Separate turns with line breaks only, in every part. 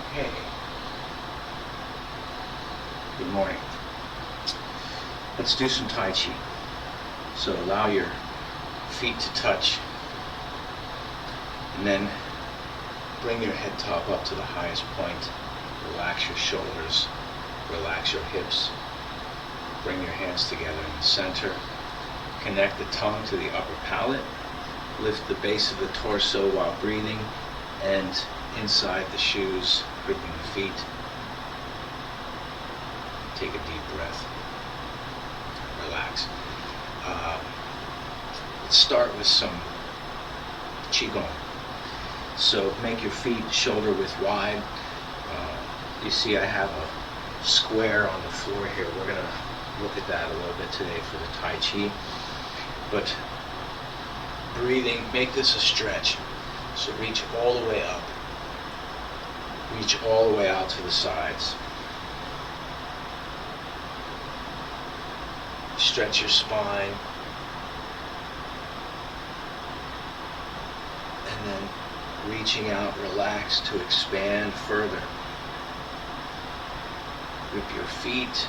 Okay. Good morning. Let's do some Tai Chi. So allow your feet to touch, and then bring your head top up to the highest point. Relax your shoulders, relax your hips. Bring your hands together in the center. Connect the tongue to the upper palate. Lift the base of the torso while breathing, and inside the shoes, gripping the feet. Take a deep breath. Relax. Let's start with some Qigong. So make your feet shoulder width wide. You see I have a square on the floor here. We're going to look at that a little bit today for the Tai Chi. But breathing, make this a stretch. So reach all the way up. Reach all the way out to the sides. Stretch your spine. And then reaching out, relax to expand further. Grip your feet.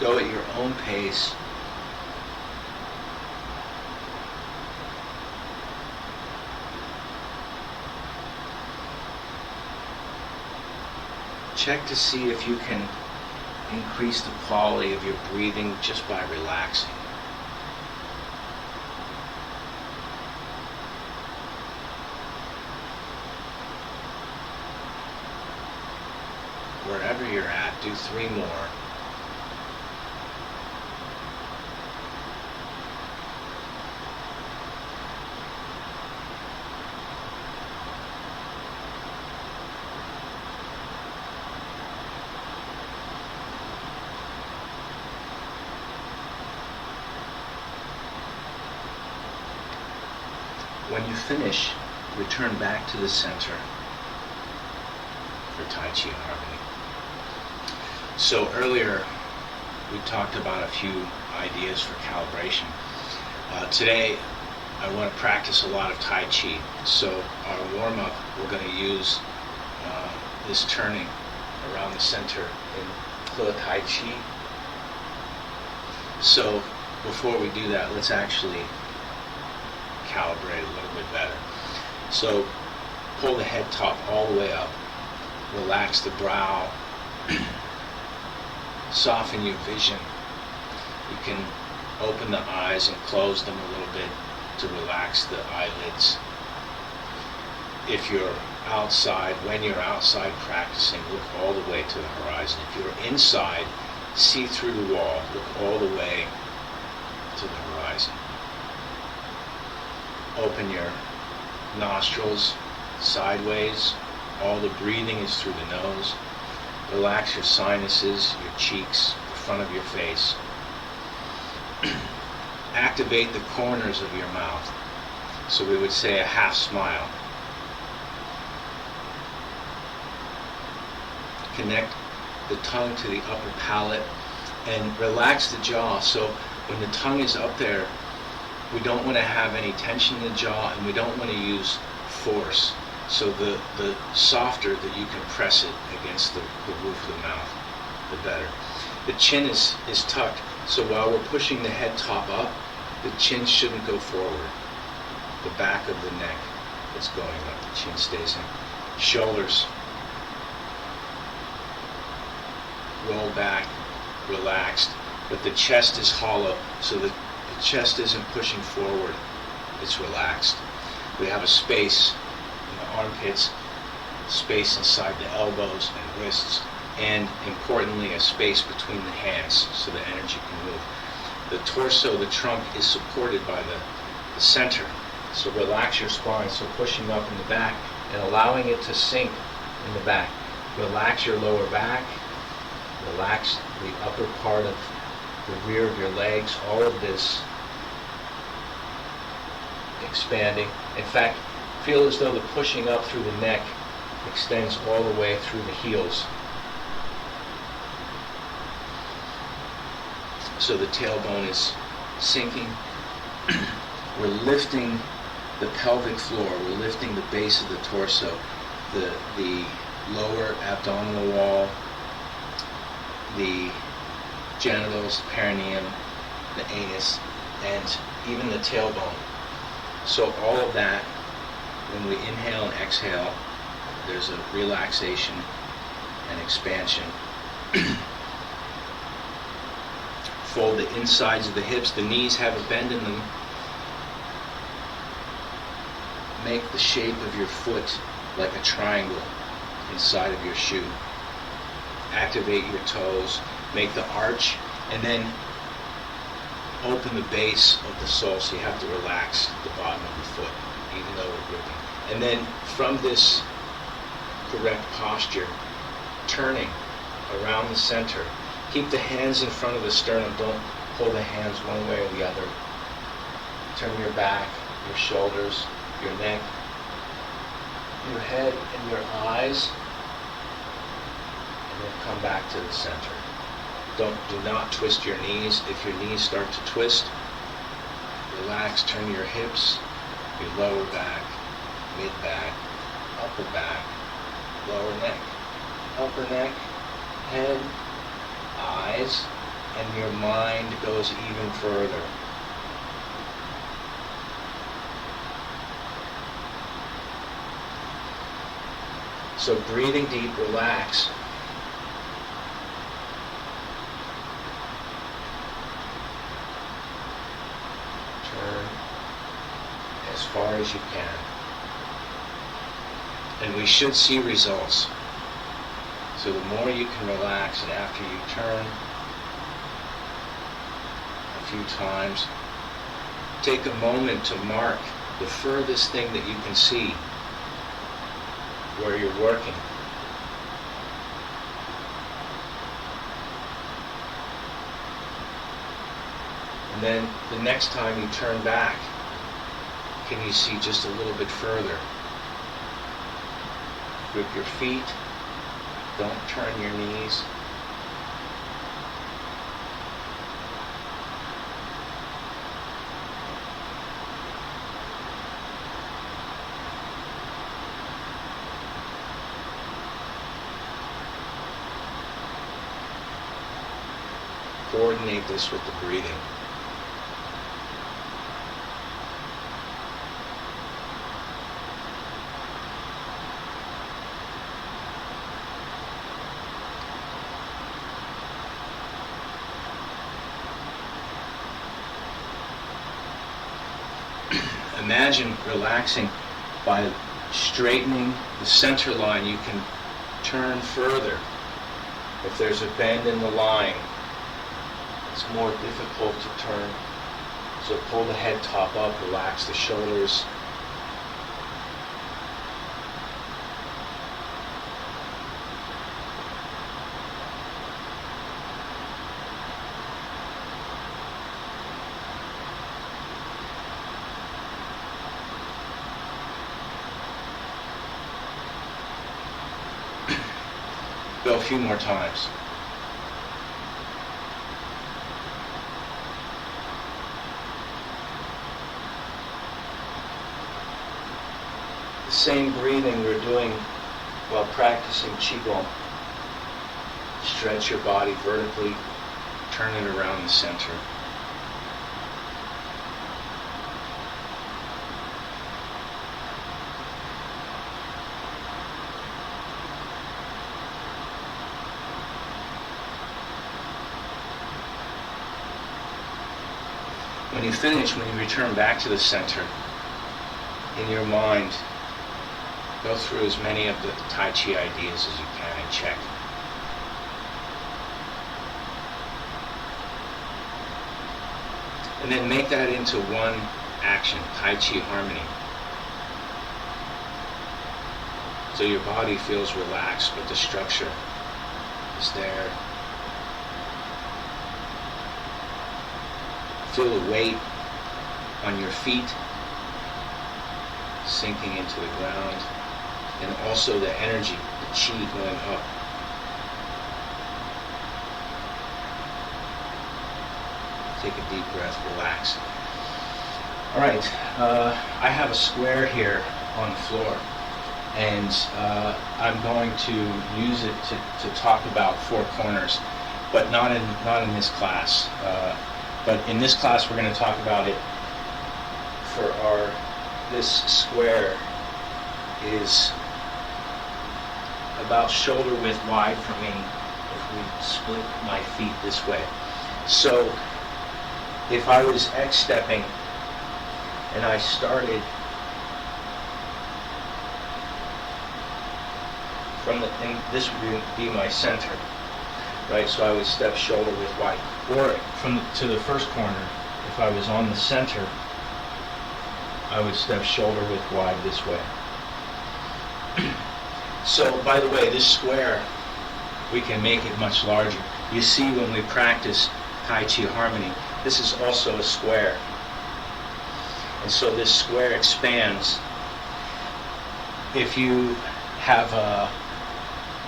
Go at your own pace. Check to see if you can increase the quality of your breathing just by relaxing. Wherever you're at, do 3 more. When you finish, return back to the center for Tai Chi Harmony. So earlier, we talked about a few ideas for calibration. Today, I want to practice a lot of Tai Chi. So our warm-up, we're going to use this turning around the center in He Tai Chi. So before we do that, let's actually calibrate a little bit better. So pull the head top all the way up. Relax the brow. Soften your vision. You can open the eyes and close them a little bit to relax the eyelids. If you're outside, when you're outside practicing, look all the way to the horizon. If you're inside, see through the wall. Look all the way to the horizon. Open your nostrils sideways. All the breathing is through the nose. Relax your sinuses, your cheeks, the front of your face. Activate the corners of your mouth. So we would say a half smile. Connect the tongue to the upper palate and relax the jaw. So when the tongue is up there, we don't want to have any tension in the jaw, and we don't want to use force. So the softer that you can press it against the roof of the mouth, the better. The chin is tucked, so while we're pushing the head top up, the chin shouldn't go forward. The back of the neck is going up, the chin stays in. Shoulders roll back, relaxed, but the chest is hollow, so the chest isn't pushing forward, it's relaxed. We have a space in the armpits, space inside the elbows and wrists, and importantly a space between the hands so the energy can move. The torso, the trunk, is supported by the center, So relax your spine, so pushing up in the back and allowing it to sink in the back. Relax your lower back, relax the upper part of the rear of your legs, all of this expanding. In fact, feel as though the pushing up through the neck extends all the way through the heels. So the tailbone is sinking. We're lifting the pelvic floor, we're lifting the base of the torso, the lower abdominal wall, the genitals, the perineum, the anus, and even the tailbone. So all of that, when we inhale and exhale, there's a relaxation and expansion. Fold the insides of the hips, the knees have a bend in them. Make the shape of your foot like a triangle inside of your shoe. Activate your toes, make the arch, and then open the base of the sole, so you have to relax the bottom of the foot, even though we're gripping. And then from this correct posture, turning around the center. Keep the hands in front of the sternum. Don't pull the hands one way or the other. Turn your back, your shoulders, your neck, your head, and your eyes. And then come back to the center. Do not twist your knees. If your knees start to twist, relax, turn your hips, your lower back, mid back, upper back, lower neck, upper neck, head, eyes, and your mind goes even further. So breathing deep, relax. Turn as far as you can. And we should see results. So the more you can relax, and after you turn a few times, take a moment to mark the furthest thing that you can see where you're working. And then the next time you turn back, can you see just a little bit further? Grip your feet. Don't turn your knees. Coordinate this with the breathing. Imagine relaxing by straightening the center line. You can turn further. If there's a bend in the line, it's more difficult to turn. So pull the head top up, relax the shoulders. Go a few more times. The same breathing we're doing while practicing Qigong. Stretch your body vertically, turn it around the center. When you finish, when you return back to the center, in your mind, go through as many of the Tai Chi ideas as you can and check. And then make that into one action, Tai Chi harmony. So your body feels relaxed, but the structure is there. Feel the weight on your feet sinking into the ground, and also the energy, the chi going up. Take a deep breath, relax. All right, I have a square here on the floor, and I'm going to use it to talk about four corners, but not in this class. But in this class, we're going to talk about it for this square is about shoulder width wide for me if we split my feet this way. So if I was X-stepping and I started from this would be my center, right? So I would step shoulder width wide. Or to the first corner, if I was on the center, I would step shoulder width wide this way. So, by the way, this square, we can make it much larger. You see when we practice Tai Chi harmony, this is also a square. And so this square expands. If you have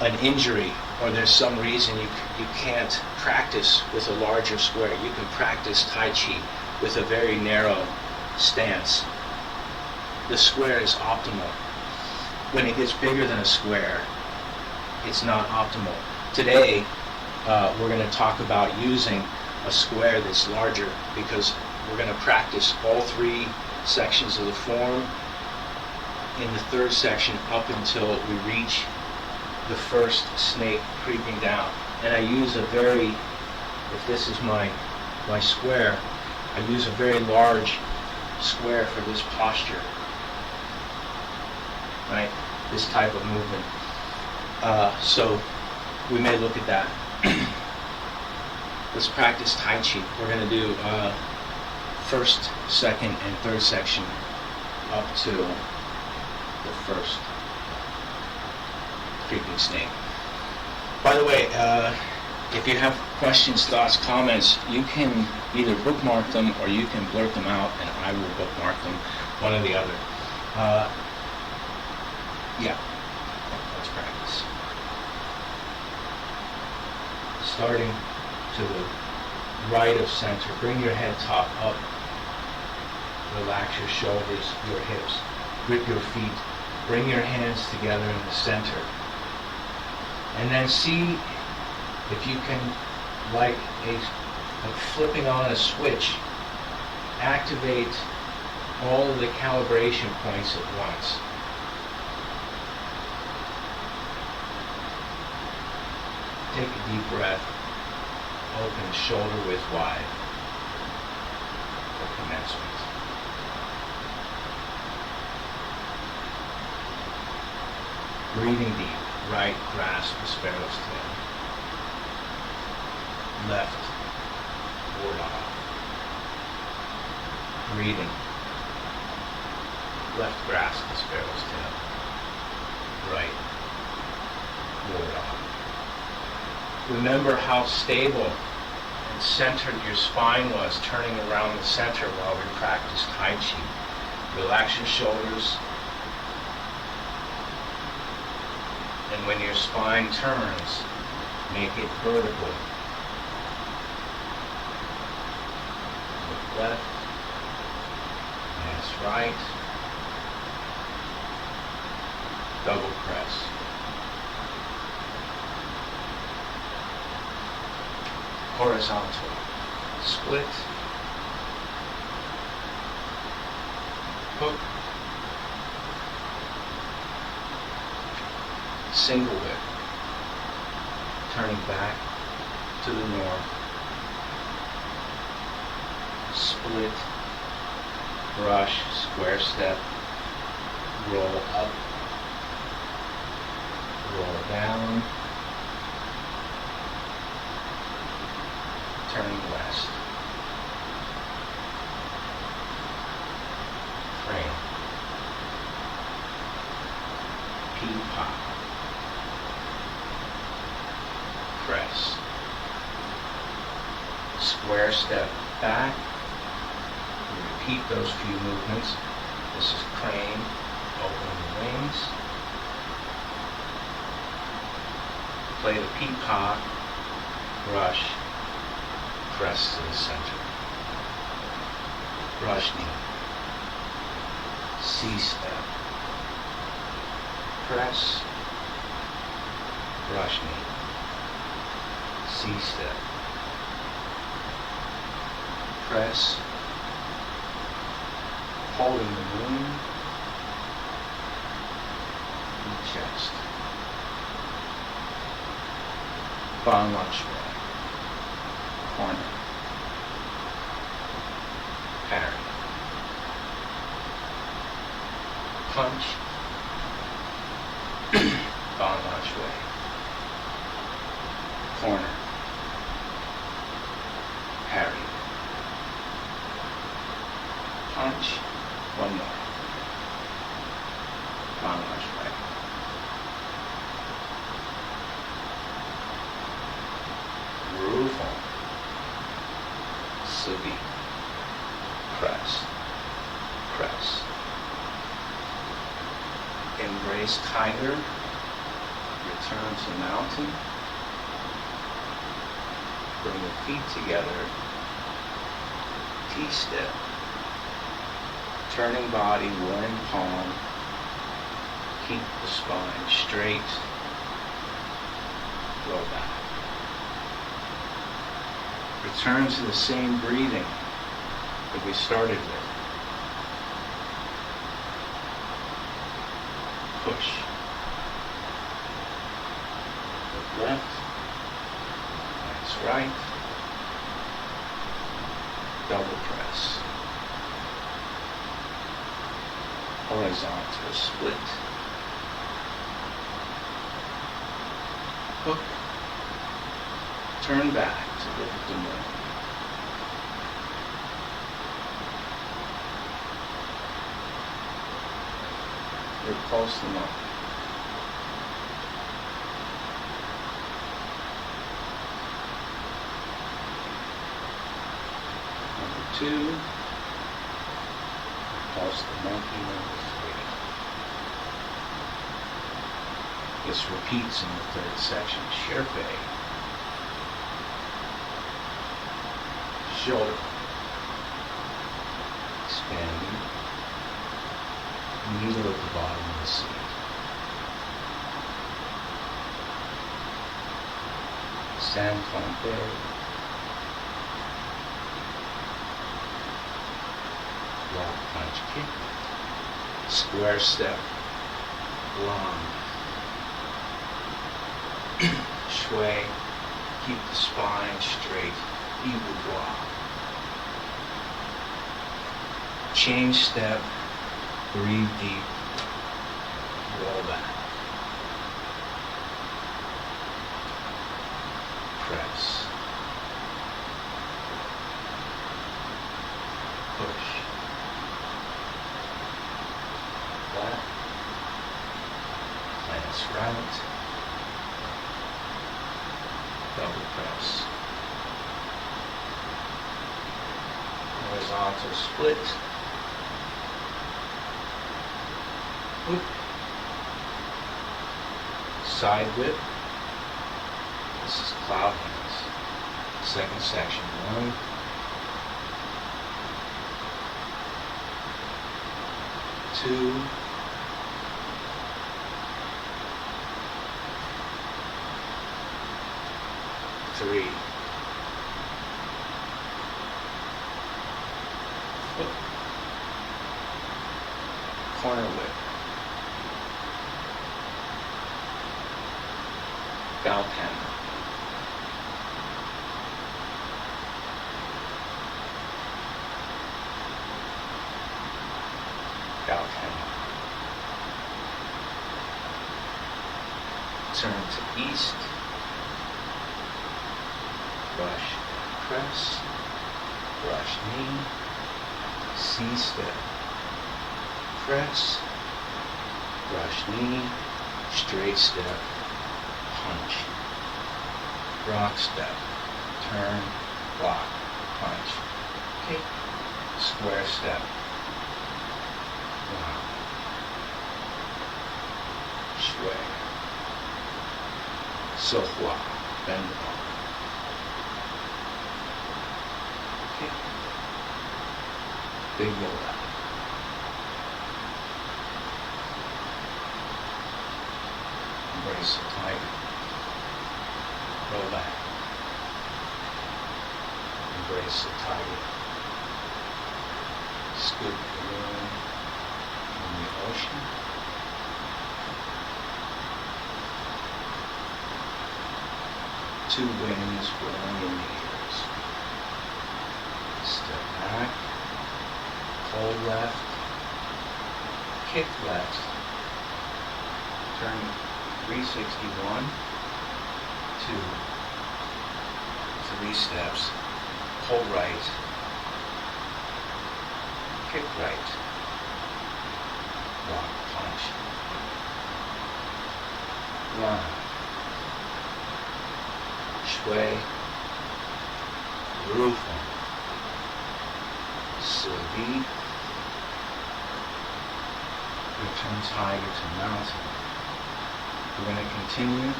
an injury, or there's some reason you can't practice with a larger square, you can practice Tai Chi with a very narrow stance. The square is optimal. When it gets bigger than a square, it's not optimal. Today, we're going to talk about using a square that's larger, because we're going to practice all three sections of the form in the third section up until we reach the first snake creeping down. And I use if this is my square, I use a very large square for this posture, right? This type of movement. So we may look at that. Let's practice Tai Chi. We're going to do first, second, and third section up to the first creeping snake. By the way, if you have questions, thoughts, comments, you can either bookmark them or you can blurt them out, and I will bookmark them, one or the other. Yeah, let's practice. Starting to the right of center, bring your head top up. Relax your shoulders, your hips, grip your feet. Bring your hands together in the center. And then see if you can, like flipping on a switch, activate all of the calibration points at once. Take a deep breath. Open shoulder width wide for commencement. Breathing deep. Right grasp the sparrow's tail. Left ward off. Breathing. Left grasp the sparrow's tail. Right ward off. Remember how stable and centered your spine was turning around the center while we practiced Tai Chi. Relax your shoulders. And when your spine turns, make it vertical. Look left. That's right. Double press. Horizontal. Split. Hook. Single whip. Turning back to the north. Split. Brush. Square step. Roll up. Roll down. Turning west. press. Square step back. We repeat those few movements. This is crane, opening the wings. Play the peacock, brush, press to the center. Brush knee. C-step. Press, brush knee. C-step. Press, holding the moon, and chest. Bang lunge corner, parry, punch, bang lunge corner, parry, punch, one more, bang lunge roof on, Subi, press, press, embrace tiger, return to mountain, bring the feet together, T-step, turning body, warm palm, keep the spine straight, low back. Return to the same breathing that we started with. Push. Look left. That's right. Double press. Horizontal split. Hook. Turn back to look at the moon. Repulse the moon. Number 2. Repulse the monkey. Number 3. This repeats in the third section. Sherpe. Shoulder, expanding, needle at the bottom of the seat. Stand planté, block punch kick, square step, long, shui, keep the spine straight, boudoir. Change step, breathe deep, roll back. Press. Push. Left. Glance right. Double press. Horizontal split. Whoop. Side whip. This is cloud hands. Second section. 1. 2. 3. Whoop. Corner whip. Galpan. Galpan. Turn to east. Brush, press, brush knee, C-step, press, brush knee, straight step, punch, rock step, turn, block, punch, kick, square step, block, sway, sohua, bend the ball, kick, big roll out. Embrace the tiger. Roll back. Embrace the tiger. Scoop the moon in the ocean. Two winds blowing in the ears. Step back. Hold left. Kick left. Turn 361, 2, 3 steps, hold right, kick right, block, punch, line, sway, rufen, silbi, return tiger to mountain. We're going to continue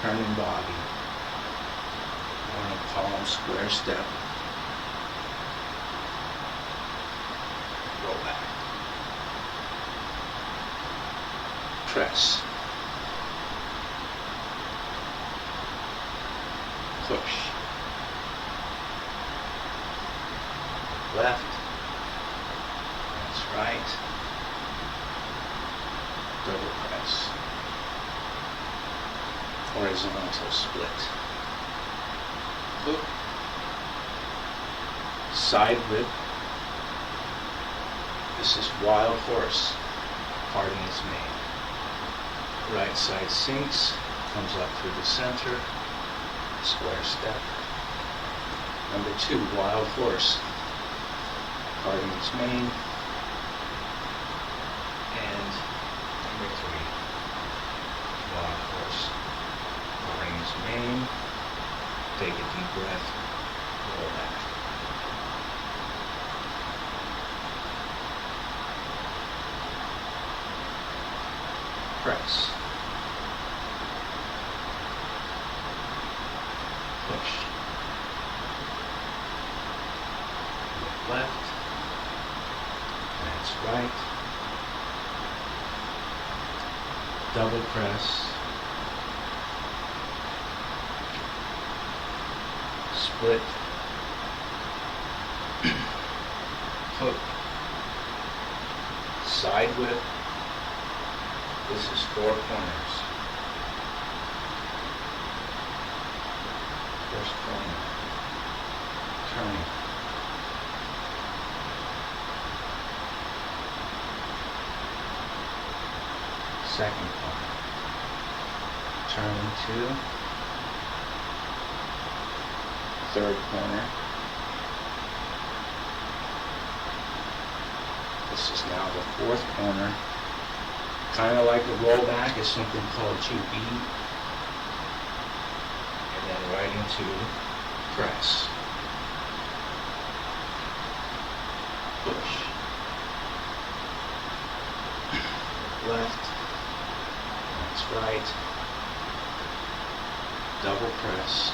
turning body. One palm square step. Roll back. Press. Push. Left. That's right. Double press. Horizontal split. Hook. Side whip. This is wild horse, parting its mane. Right side sinks, comes up through the center, square step. Number 2, wild horse, parting its mane. And number 3, wild horse, parting its mane. Take a deep breath, roll back. Press. Push. Look left. That's right. Double press. Split. Hook. Side whip. This is 4 corners. First corner. Turning. Second corner. Turning 2. Third corner. This is now the 4th corner. Kind of like a rollback is something called Qigong, and then right into press, push, left, that's right, double press,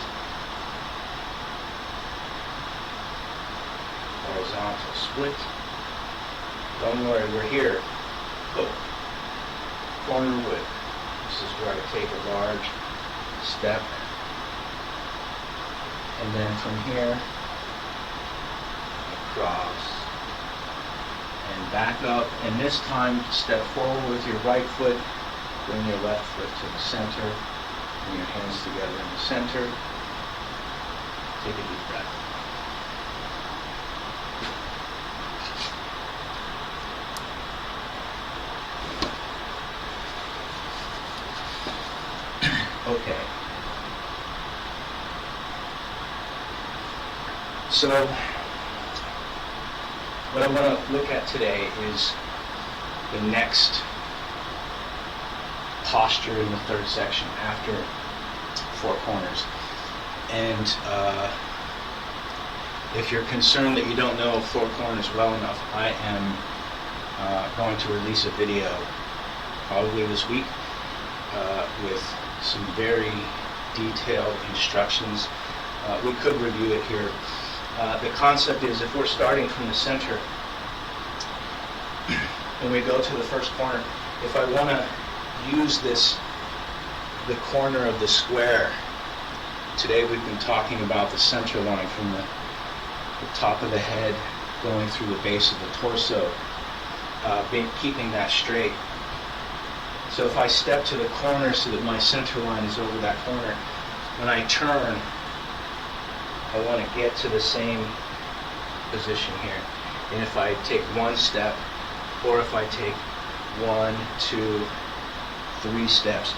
horizontal split. Don't worry, we're here. Hook. Corner whip. This is where I take a large step, and then from here across and back up, and this time step forward with your right foot, bring your left foot to the center, bring your hands together in the center. Take a deep breath. Okay. So, what I want to look at today is the next posture in the third section after 4 corners. And if you're concerned that you don't know 4 corners well enough, I am going to release a video probably this week with some very detailed instructions. We could review it here. The concept is, if we're starting from the center and we go to the first corner, if I want to use the corner of the square, today we've been talking about the center line from the top of the head going through the base of the torso, keeping that straight. So if I step to the corner so that my center line is over that corner, when I turn, I want to get to the same position here. And if I take 1 step, or if I take 1, 2, 3 steps,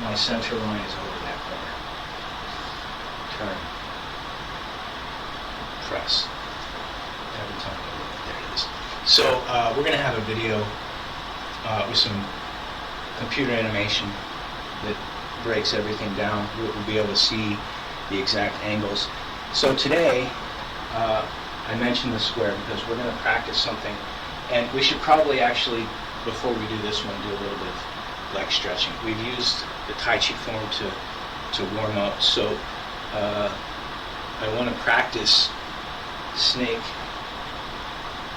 my center line is over that corner. Turn. Press. Every time I look, there it is. So we're going to have a video with some computer animation that breaks everything down. We'll be able to see the exact angles. So today, I mentioned the square because we're going to practice something, and we should probably actually, before we do this one, do a little bit of leg stretching. We've used the Tai Chi form to warm up, so I want to practice snake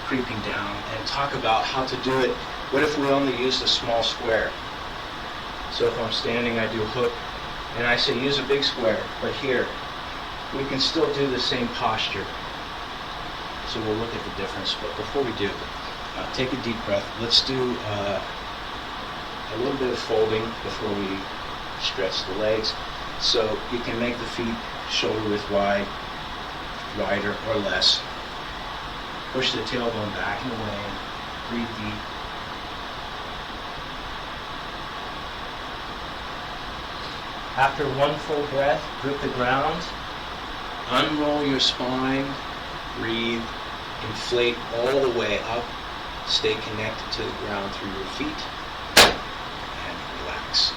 creeping down and talk about how to do it. What if we only use the small square? So if I'm standing, I do hook, and I say use a big square, but here, we can still do the same posture. So we'll look at the difference, but before we do, take a deep breath. Let's do a little bit of folding before we stretch the legs. So you can make the feet shoulder width wide, wider or less. Push the tailbone back and away, breathe deep. After 1 full breath, grip the ground, unroll your spine, breathe, inflate all the way up, stay connected to the ground through your feet, and relax.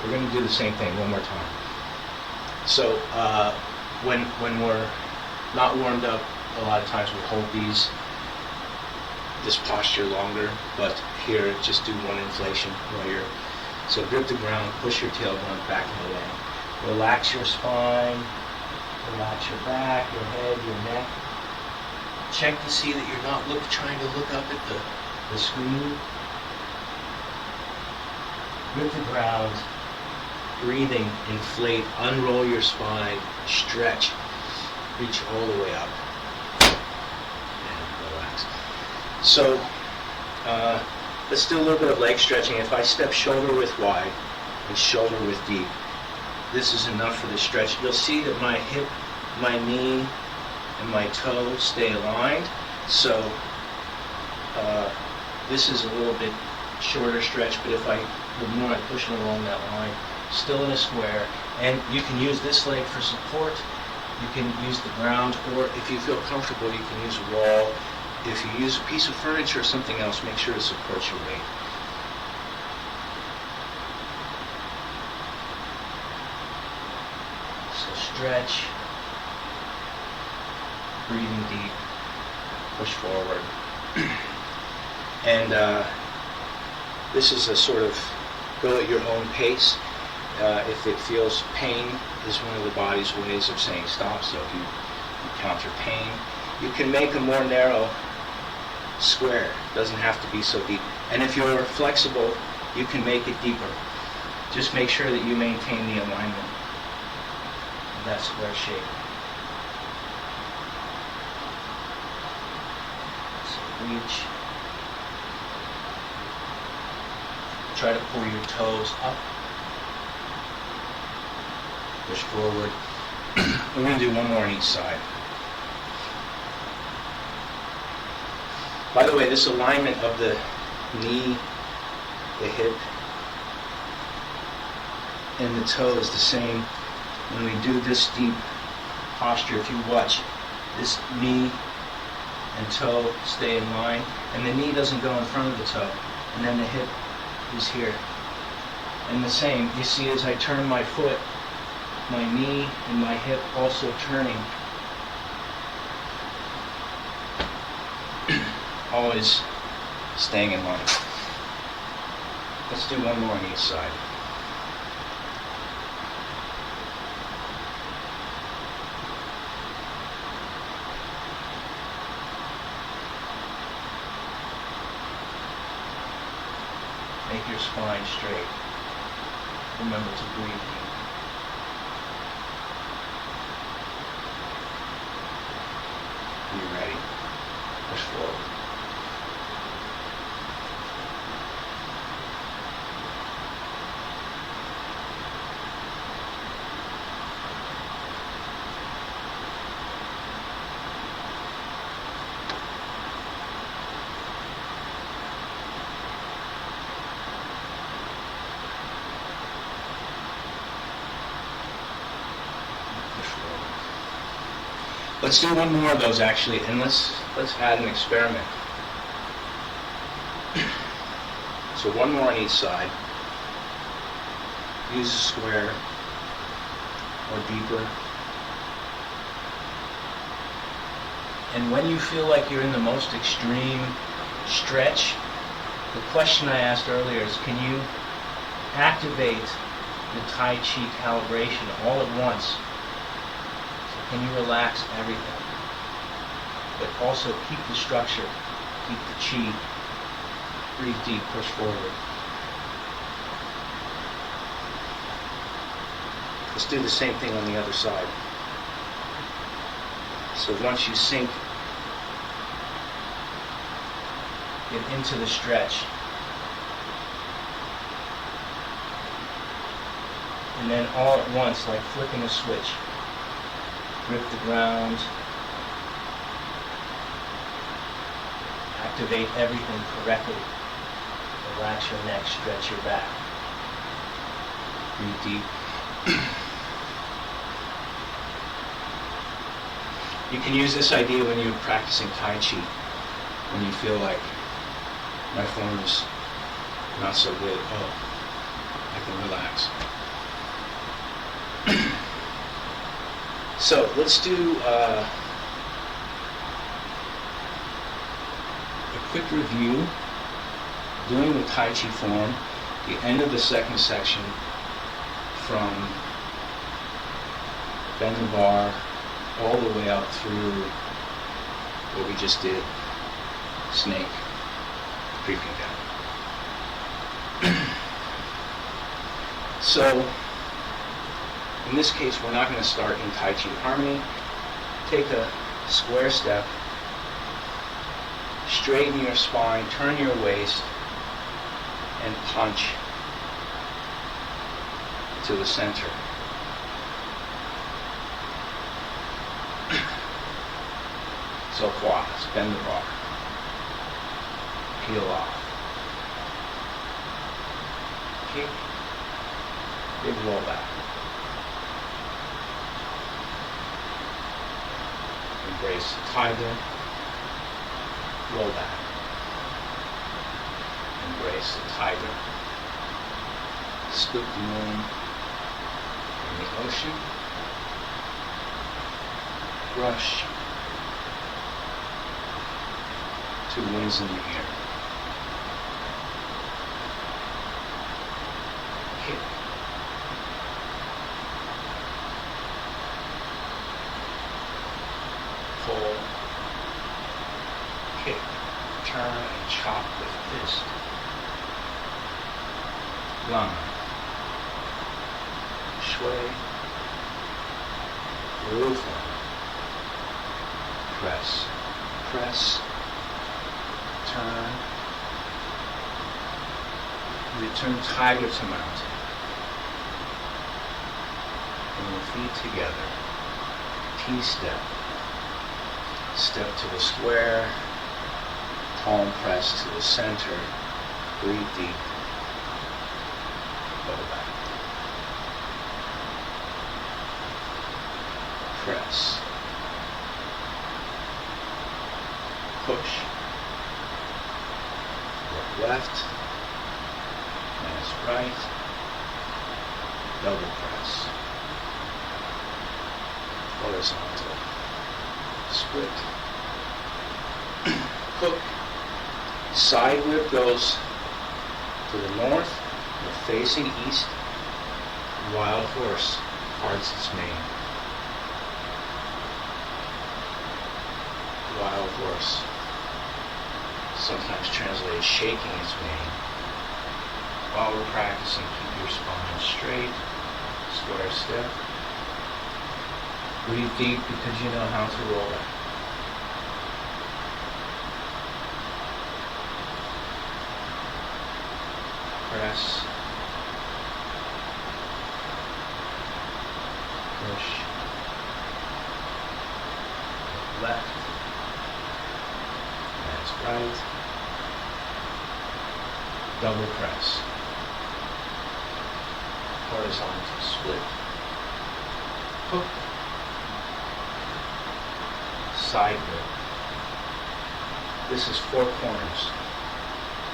We're going to do the same thing one more time. So when we're not warmed up, a lot of times we'll hold this posture longer, but here just do 1 inflation while you're, so grip the ground, push your tailbone back and away. Relax your spine, relax your back, your head, your neck. Check to see that you're not trying to look up at the screen. Grip the ground, breathing, inflate, unroll your spine, stretch, reach all the way up, and relax. So let's do a little bit of leg stretching. If I step shoulder width wide and shoulder width deep, this is enough for the stretch. You'll see that my hip, my knee, and my toe stay aligned. So this is a little bit shorter stretch, but the more I push it along that line, still in a square. And you can use this leg for support. You can use the ground, or if you feel comfortable, you can use a wall. If you use a piece of furniture or something else, make sure it supports your weight. So stretch, breathing deep, push forward. And this is a sort of go at your own pace. If it feels pain is one of the body's ways of saying stop, so if you encounter pain, you can make a more narrow square. It doesn't have to be so deep. And if you're flexible, you can make it deeper. Just make sure that you maintain the alignment of that square shape. So reach. Try to pull your toes up. Push forward. We're going to do 1 more on each side. By the way, this alignment of the knee, the hip, and the toe is the same. When we do this deep posture, if you watch, this knee and toe stay in line, and the knee doesn't go in front of the toe, and then the hip is here. And the same, you see as I turn my foot, my knee and my hip also turning. Always staying in line. Let's do one more on each side. Make your spine straight. Remember to breathe deep. When you're ready, push forward. Let's do one more of those actually, and let's add an experiment. So one more on each side. Use a square or deeper. And when you feel like you're in the most extreme stretch, the question I asked earlier is, can you activate the Tai Chi calibration all at once? Can you relax everything, but also keep the structure, keep the chi, breathe deep, push forward. Let's do the same thing on the other side. So once you sink, get into the stretch, and then all at once, like flipping a switch, grip the ground, activate everything correctly, relax your neck, stretch your back, breathe deep. You can use this idea when you're practicing Tai Chi, when you feel like my form is not so good. Oh, I can relax. So let's do a quick review. Doing the Tai Chi form, the end of the second section from bend the bar all the way up through what we just did, snake, creeping down. So in this case, we're not going to start in Tai Chi Harmony. Take a square step, straighten your spine, turn your waist, and punch to the center. So cross, bend the bar, peel off, kick, big roll back. Embrace tiger, roll back. Embrace the tiger. Scoop the moon in the ocean. Brush. Two wings in the air. Kick. Pull, kick, turn, and chop with fist. Lung, sway, roof line, press, press, turn, return tiger to mountain. Bring the feet together, T-step. Step to the square, palm press to the center, breathe deep, low back. Press. Push. left, mass right, double press, horizontal, split, hook, side whip goes to the north, we're facing east, wild horse parts its mane. Wild horse, sometimes translated shaking its mane. While we're practicing, keep your spine straight, square step. Breathe deep because you know how to roll it. Press. Push. Left. That's right. Double press. Horizontal split. Hook. Side whip. This is 4 corners.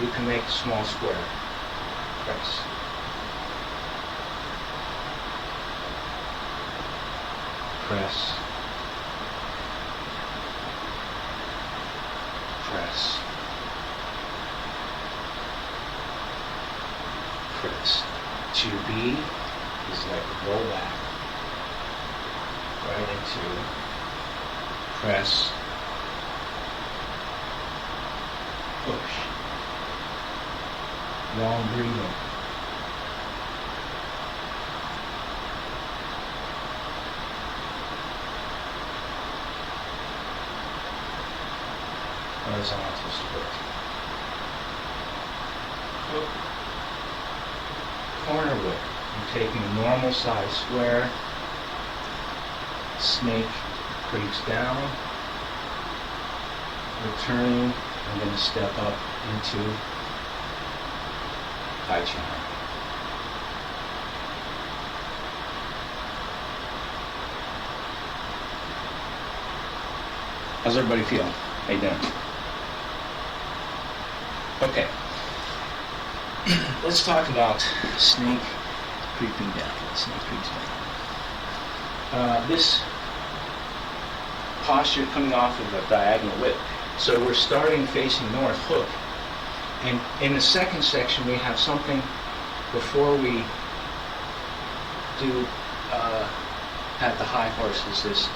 You can make a small square. Press. Press. Press. Press. 2B is like a roll back. Right into press. Push. Long breathing. Horizontal split. Hook. Corner whip. I'm taking a normal size square. Snake creeps down. Returning. I'm going to step up into Tai Chi. How's everybody feel? How you doing? Okay. Let's talk about snake creeping down. Snake creeps down. This posture coming off of a diagonal whip. So we're starting facing north, hook. And in the second section, we have something before we do have the high horses, this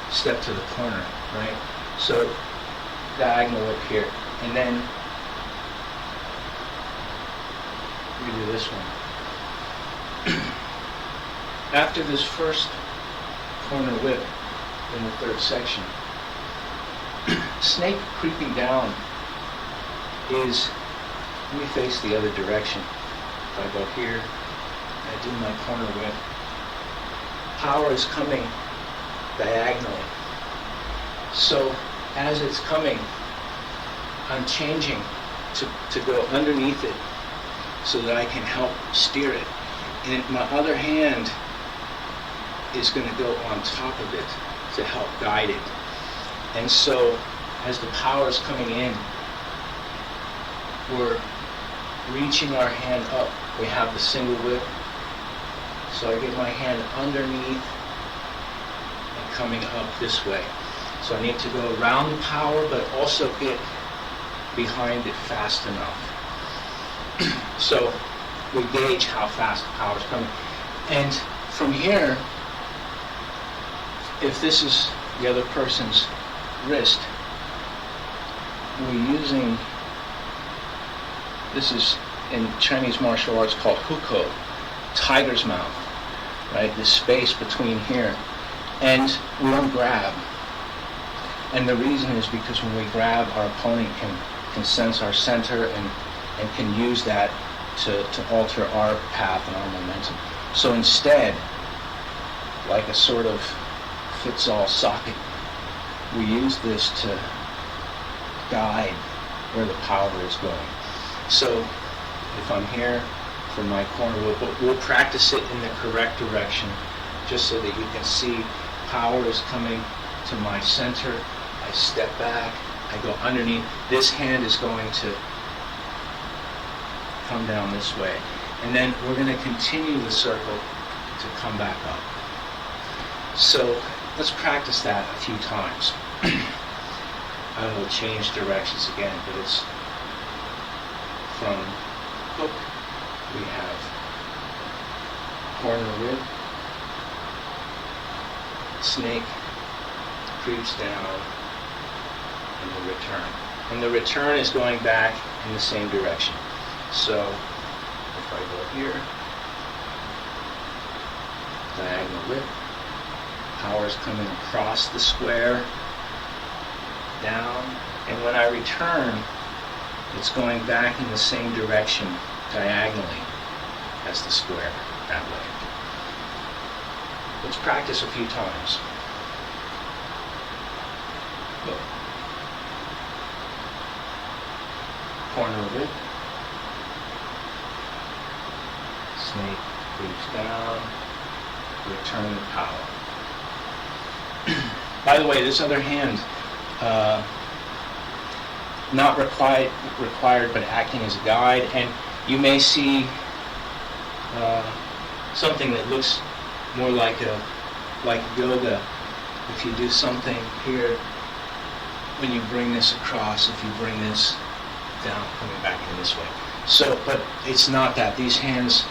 step to the corner, right? So diagonal whip here, and then we do this one. After this first corner whip in the third section, snake creeping down is, let me face the other direction. If I go here, I do my corner whip. Power is coming diagonally. So as it's coming, I'm changing to go underneath it so that I can help steer it. And my other hand is going to go on top of it to help guide it. And so as the power is coming in, we're reaching our hand up. We have the single whip. So I get my hand underneath and coming up this way. So I need to go around the power, but also get behind it fast enough. So we gauge how fast the power is coming. And from here, if this is the other person's wrist, we're using, this is in Chinese martial arts called hukou, tiger's mouth, right? This space between here. And we don't grab. And the reason is because when we grab, our opponent can sense our center and can use that to alter our path and our momentum. So instead, like a sort of fits-all socket, we use this to guide where the power is going. So if I'm here for my corner whip, we'll practice it in the correct direction just so that you can see power is coming to my center. I step back, I go underneath. This hand is going to come down this way. And then we're going to continue the circle to come back up. So let's practice that a few times. I will change directions again, but it's from hook, we have corner rib, snake, creeps down, and the return. And the return is going back in the same direction. So if I go here, diagonal whip, power is coming across the square, down, and when I return, it's going back in the same direction diagonally as the square, that way. Let's practice a few times. Look. Corner of it. Snake creeps down. Return the power. By the way, this other hand, not required, but acting as a guide, and you may see something that looks more like yoga. If you do something here, when you bring this across, if you bring this down, coming back in this way. So, but it's not that. These hands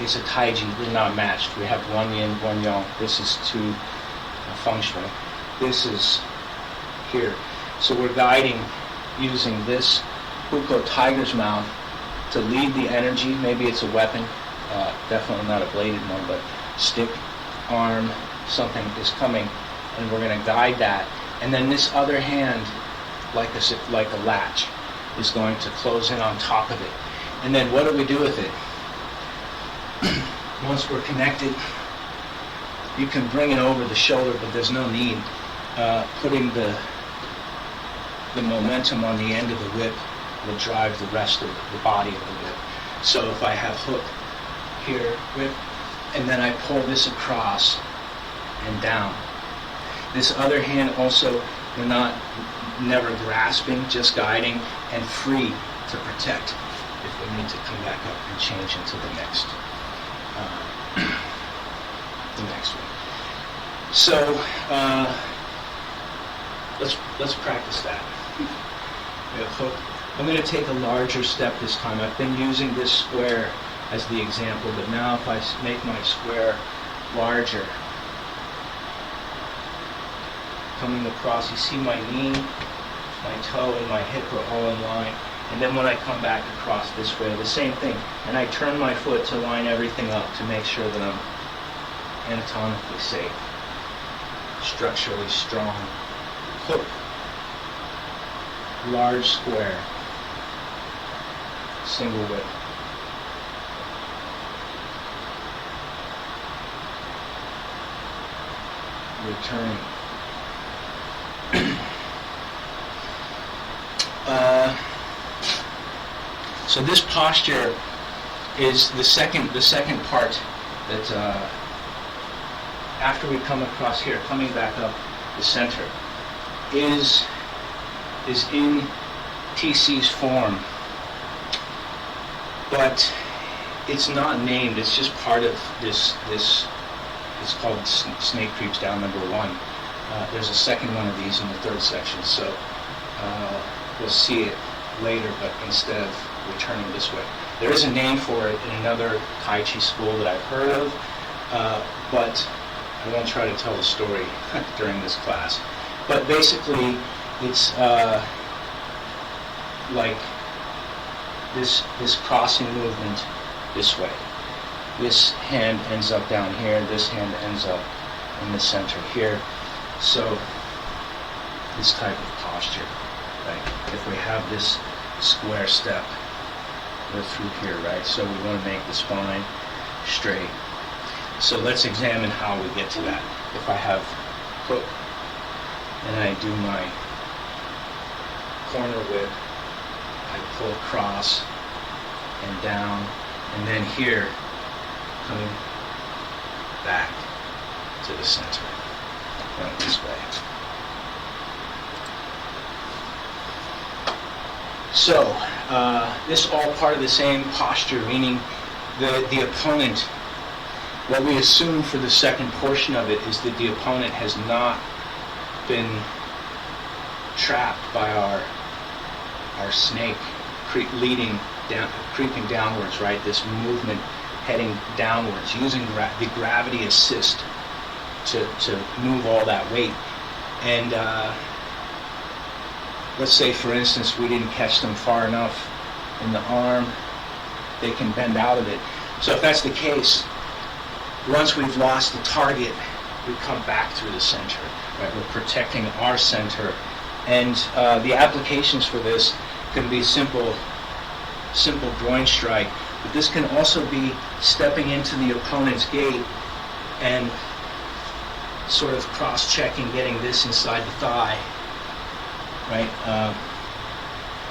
it's a Tai Chi. They're not matched. We have one yin, one yang. This is two feng shui. This is here. So we're guiding using this Huko tiger's mouth to lead the energy. Maybe it's a weapon, definitely not a bladed one, but stick, arm, something is coming, and we're going to guide that. And then this other hand, like a latch, is going to close in on top of it. And then what do we do with it? Once we're connected, you can bring it over the shoulder, but there's no need. Putting the momentum on the end of the whip will drive the rest of the body of the whip. So if I have hook here, whip, and then I pull this across and down. This other hand also, we're never grasping, just guiding and free to protect if we need to come back up and change into the next one. So let's practice that. We have hook. I'm going to take a larger step this time. I've been using this square as the example, but now if I make my square larger, coming across, you see my knee, my toe, and my hip are all in line. And then when I come back across this way, the same thing. And I turn my foot to line everything up to make sure that I'm anatomically safe, structurally strong. Hook, large square, single whip. Returning. So this posture is the second part that after we come across here, coming back up the center, is in TC's form, but it's not named. It's just part of this. It's called Snake Creeps Down number 1. There's a second one of these in the third section, so we'll see it later, but instead of returning this way. There is a name for it in another Tai Chi school that I've heard of, but I won't try to tell the story during this class. But basically, it's like this crossing movement this way. This hand ends up down here, this hand ends up in the center here. So this type of posture, right? If we have this square step, we're through here, right? So we want to make the spine straight. So let's examine how we get to that. If I have hook and I do my corner whip, I pull across and down, and then here, coming back to the center, going this way. So, this is all part of the same posture, meaning the opponent, what we assume for the second portion of it is that the opponent has not been trapped by our snake creeping downwards, right? This movement heading downwards, using the gravity assist to move all that weight. And let's say, for instance, we didn't catch them far enough in the arm, they can bend out of it. So if that's the case, once we've lost the target, we come back through the center, right? We're protecting our center. And the applications for this can be simple groin strike, but this can also be stepping into the opponent's gate and sort of cross-checking, getting this inside the thigh, right?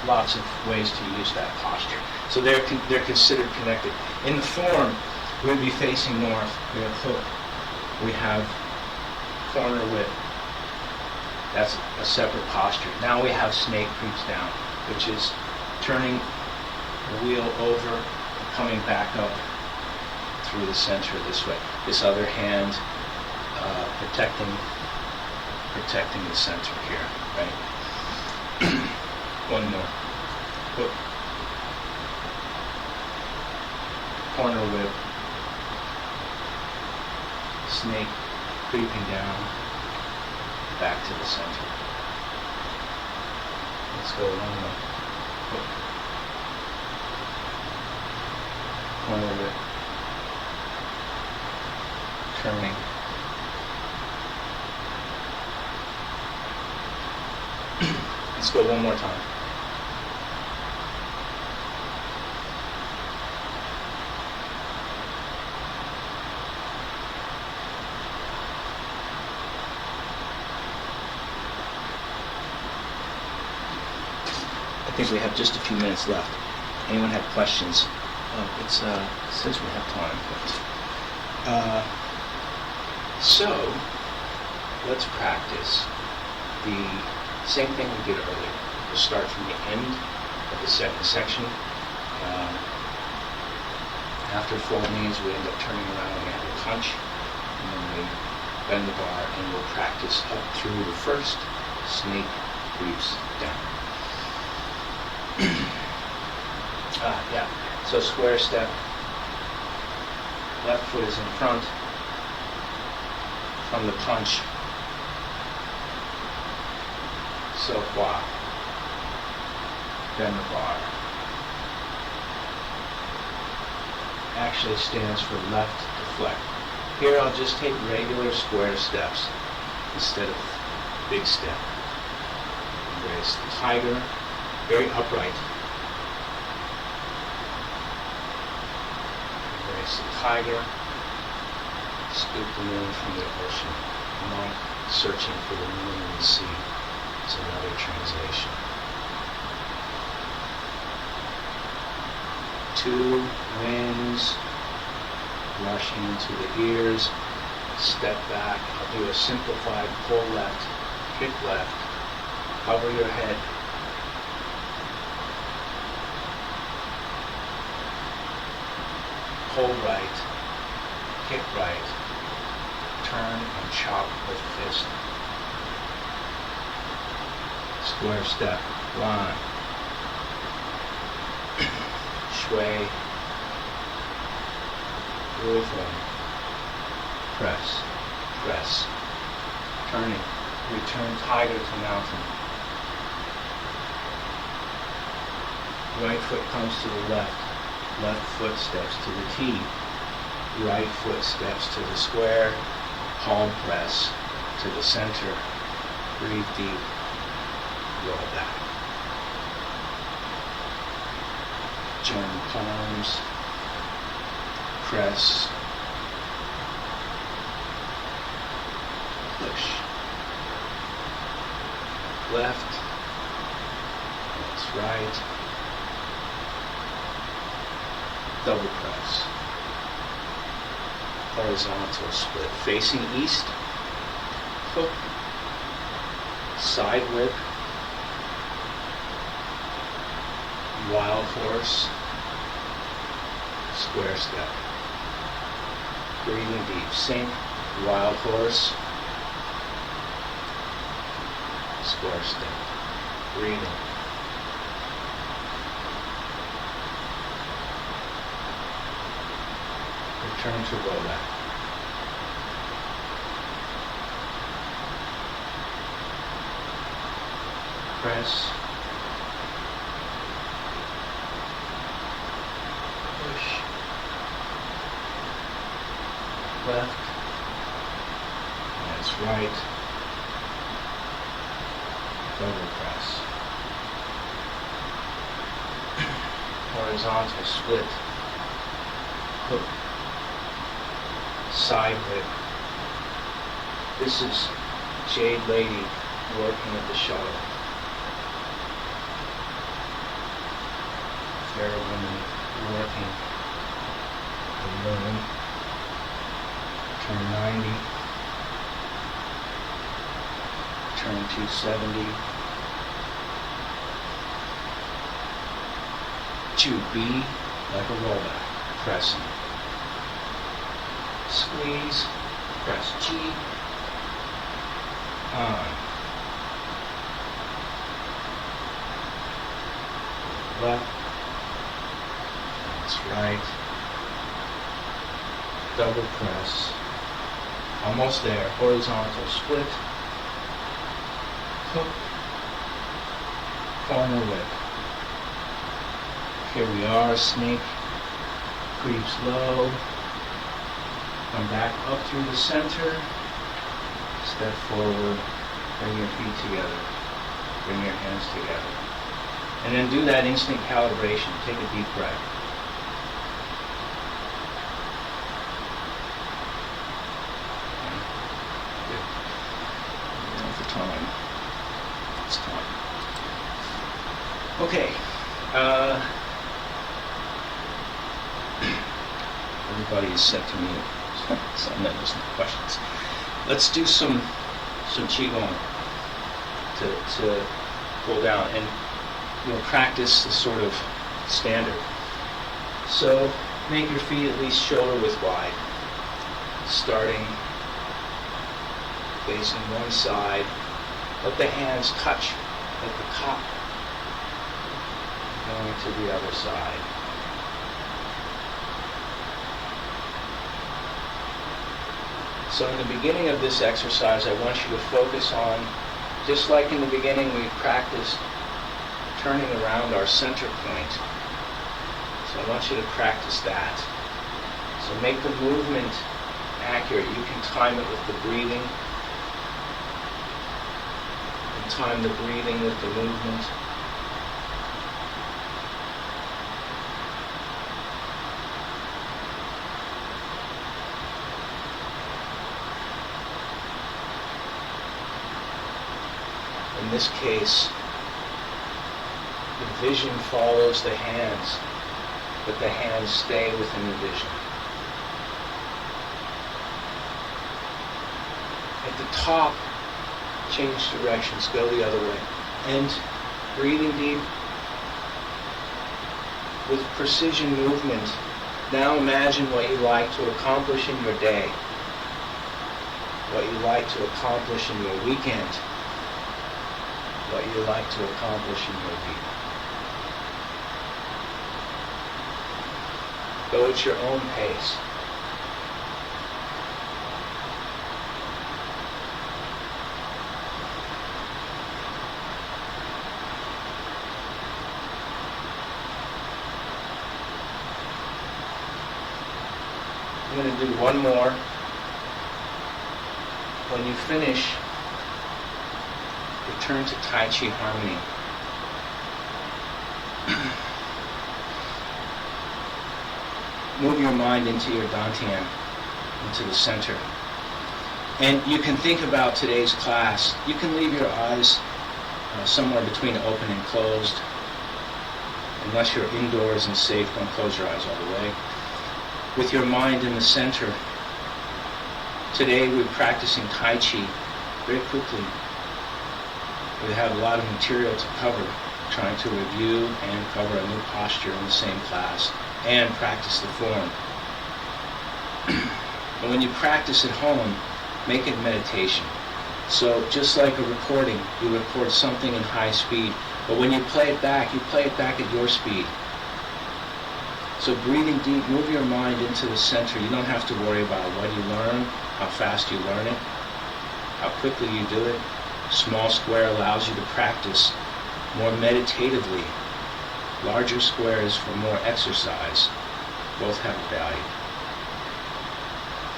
Lots of ways to use that posture. So they're considered connected. In the form, we'll be facing north. We have hook. We have corner whip. That's a separate posture. Now we have snake creeps down, which is turning the wheel over and coming back up through the center this way. This other hand protecting the center here, right? One more. Hook. Corner whip. Snake creeping down, back to the center. Let's go one more. Hook. Corner whip. Turning. Let's go one more time. I think we have just a few minutes left. Anyone have questions? It says we have time. But, so, let's practice the same thing we did earlier. We'll start from the end of the second section. After 4 knees, we end up turning around and we have a punch. And then we bend the bar and we'll practice up through the first snake creeps down. Yeah. So square step. Left foot is in front from the punch. So qua. Bend the bar. Actually stands for left deflect. Here I'll just take regular square steps instead of big step. Embrace the tiger. Very upright. Embrace the tiger. Scoop the moon from the ocean. Monk searching for the moon in the sea. It's another translation. 2 winds rushing into the ears. Step back. I'll do a simplified pull left, kick left. Cover your head. Pull right, kick right, turn and chop with fist. Square step, line, sway, rhythm, press, press, turning, return tiger to mountain. Right foot comes to the left. Left foot steps to the T. Right foot steps to the square. Palm press to the center. Breathe deep. Roll back. Join the palms. Press. Push. Left. That's right. Double press. Horizontal split. Facing east. Hook. Side whip. wild horse, square step. Breathing deep. Sink, wild horse, square step. Breathing. Return to roll back. Press. Push. Left. That's right. Double press. Horizontal split. Hook. Side whip. This is Jade Lady working at the shuttle. Fair woman working the moon. Turn 90. Turn 270. To be like a rollback. Pressing. Squeeze. Press G. On. Left. That's right. Double press. Almost there. Horizontal split. Hook. Corner whip. Here we are. Snake. Creeps low. Come back up through the center. Step forward. Bring your feet together. Bring your hands together. And then do that instant calibration. Take a deep breath. Good. Now for time. It's time. Okay. Everybody is set to mute. So then there's no questions. Let's do some Qigong to pull down, and practice the sort of standard. So make your feet at least shoulder width wide, starting facing one side. Let the hands touch at the top, going to the other side. So in the beginning of this exercise, I want you to focus on, just like in the beginning we practiced turning around our center point. So I want you to practice that. So make the movement accurate. You can time it with the breathing. And time the breathing with the movement. In this case, the vision follows the hands, but the hands stay within the vision. At the top, change directions, go the other way. And breathing deep with precision movement. Now imagine what you like to accomplish in your day, what you like to accomplish in your weekend, what you like to accomplish in your week. Go at your own pace. I'm going to do one more. When you finish, return to Tai Chi harmony. Move your mind into your dantian, into the center. And you can think about today's class. You can leave your eyes somewhere between open and closed. Unless you're indoors and safe, don't close your eyes all the way. With your mind in the center. Today we're practicing Tai Chi very quickly. We have a lot of material to cover. trying to review and cover a new posture in the same class and practice the form. But when you practice at home, make it meditation. So just like a recording, you record something in high speed, but when you play it back at your speed. So breathing deep, move your mind into the center. You don't have to worry about what you learn, how fast you learn it, how quickly you do it. Small square allows you to practice more meditatively. Larger squares for more exercise. Both have a value.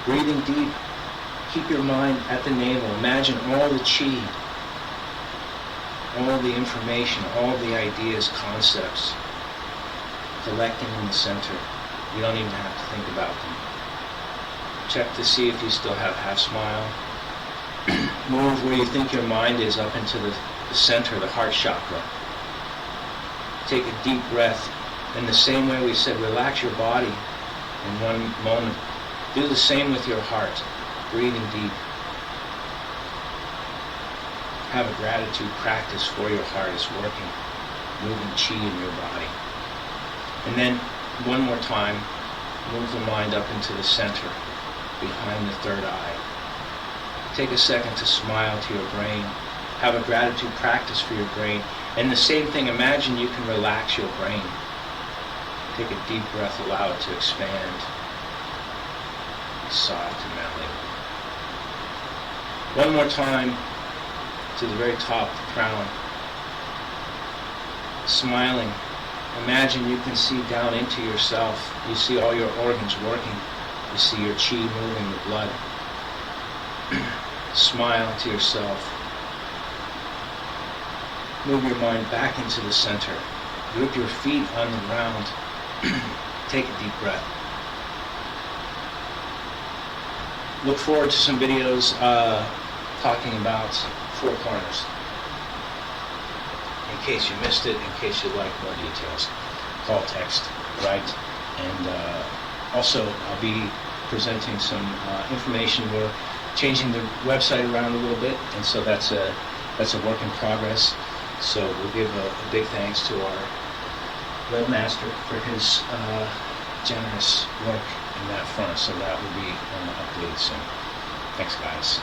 Breathing deep, keep your mind at the navel. Imagine all the chi, all the information, all the ideas, concepts, collecting in the center. You don't even have to think about them. Check to see if you still have half smile. Move where you think your mind is up into the center, the heart chakra. Take a deep breath. In the same way we said, relax your body in one moment. Do the same with your heart, breathing deep. Have a gratitude practice for your heart is working, moving chi in your body. And then, one more time, move the mind up into the center, behind the third eye. Take a second to smile to your brain. Have a gratitude practice for your brain. And the same thing, imagine you can relax your brain. Take a deep breath, allow it to expand. Be soft and malleable. One more time to the very top, the crown. Smiling. Imagine you can see down into yourself. You see all your organs working. You see your chi moving, the blood. Smile to yourself. Move your mind back into the center. Grip your feet on the ground. Take a deep breath. Look forward to some videos talking about four corners. In case you missed it, in case you'd like more details, call, text, write, and also I'll be presenting some information. We're changing the website around a little bit, and so that's a work in progress. So we'll give a big thanks to our webmaster for his generous work in that front. So that will be updated soon. Thanks, guys.